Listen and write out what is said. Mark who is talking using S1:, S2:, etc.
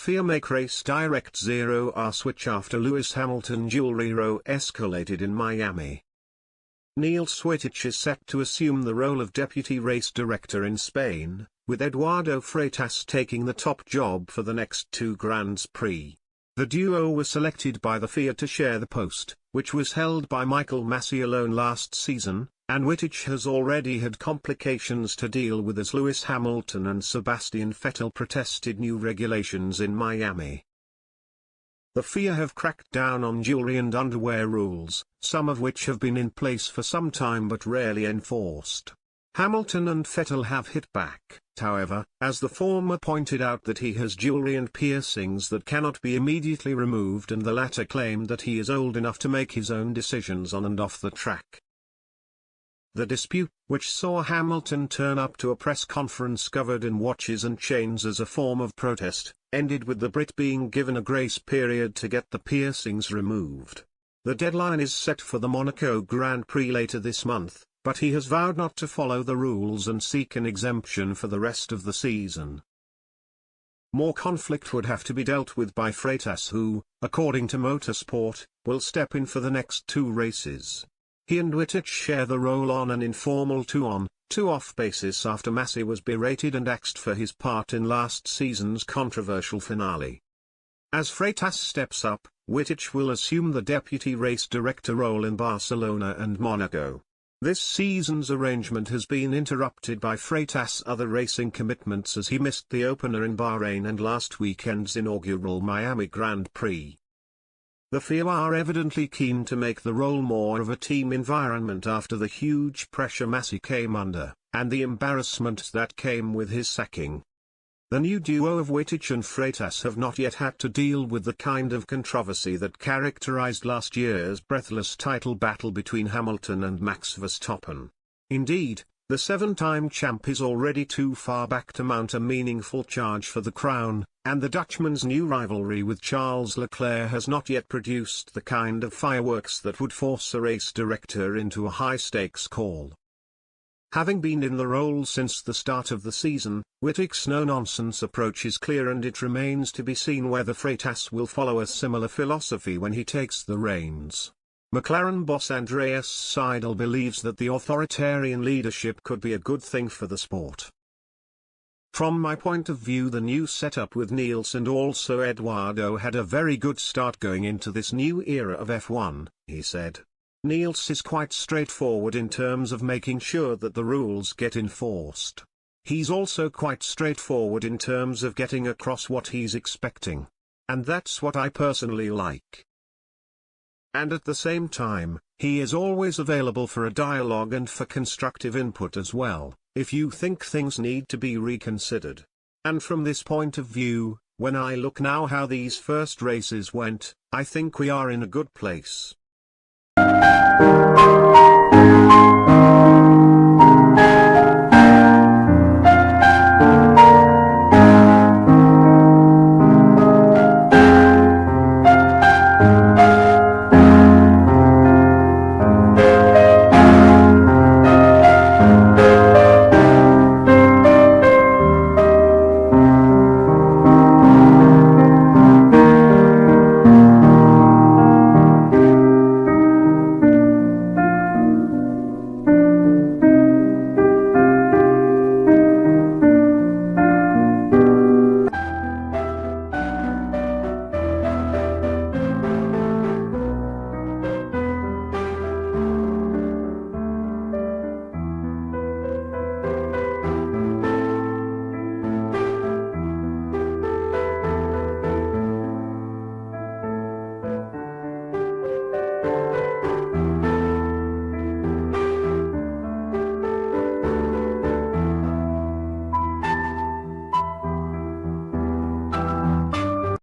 S1: FIA make race direct0r switch after Lewis Hamilton jewellery row escalated in Miami. Neil Swittich is set to assume the role of deputy race director in Spain, with Eduardo Freitas taking the top job for the next two Grands Prix. The duo were selected by the FIA to share the post, which was held by Michael Masi alone last season, and Swittich has already had complications to deal with as Lewis Hamilton and Sebastian Vettel protested new regulations in Miami. The FIA have cracked down on jewelry and underwear rules, some of which have been in place for some time but rarely enforced. Hamilton and Vettel have hit back, however, as the former pointed out that he has jewelry and piercings that cannot be immediately removed, and the latter claimed that he is old enough to make his own decisions on and off the track. The dispute, which saw Hamilton turn up to a press conference covered in watches and chains as a form of protest, ended with the Brit being given a grace period to get the piercings removed. The deadline is set for the Monaco Grand Prix later this month, but he has vowed not to follow the rules and seek an exemption for the rest of the season. More conflict would have to be dealt with by Freitas, who, according to Motorsport, will step in for the next two races. He and Swittich share the role on an informal two-on, two-off basis after Masi was berated and axed for his part in last season's controversial finale. As Freitas steps up, Swittich will assume the deputy race director role in Barcelona and Monaco. This season's arrangement has been interrupted by Freitas' other racing commitments as he missed the opener in Bahrain and last weekend's inaugural Miami Grand Prix. The FIA are evidently keen to make the role more of a team environment after the huge pressure Masi came under, and the embarrassment that came with his sacking. The new duo of Swittich and Freitas have not yet had to deal with the kind of controversy that characterized last year's breathless title battle between Hamilton and Max Verstappen. Indeed, the seven-time champ is already too far back to mount a meaningful charge for the crown, and the Dutchman's new rivalry with Charles Leclerc has not yet produced the kind of fireworks that would force a race director into a high-stakes call. Having been in the role since the start of the season, Swittich's no-nonsense approach is clear, and it remains to be seen whether Freitas will follow a similar philosophy when he takes the reins. McLaren boss Andreas Seidel believes that the authoritarian leadership could be a good thing for the sport. From my point of view, the new setup with Niels and also Eduardo had a very good start going into this new era of F1, he said. Niels is quite straightforward in terms of making sure that the rules get enforced. He's also quite straightforward in terms of getting across what he's expecting. And that's what I personally like. And at the same time, he is always available for a dialogue and for constructive input as well, if you think things need to be reconsidered. And from this point of view, when I look now how these first races went, I think we are in a good place.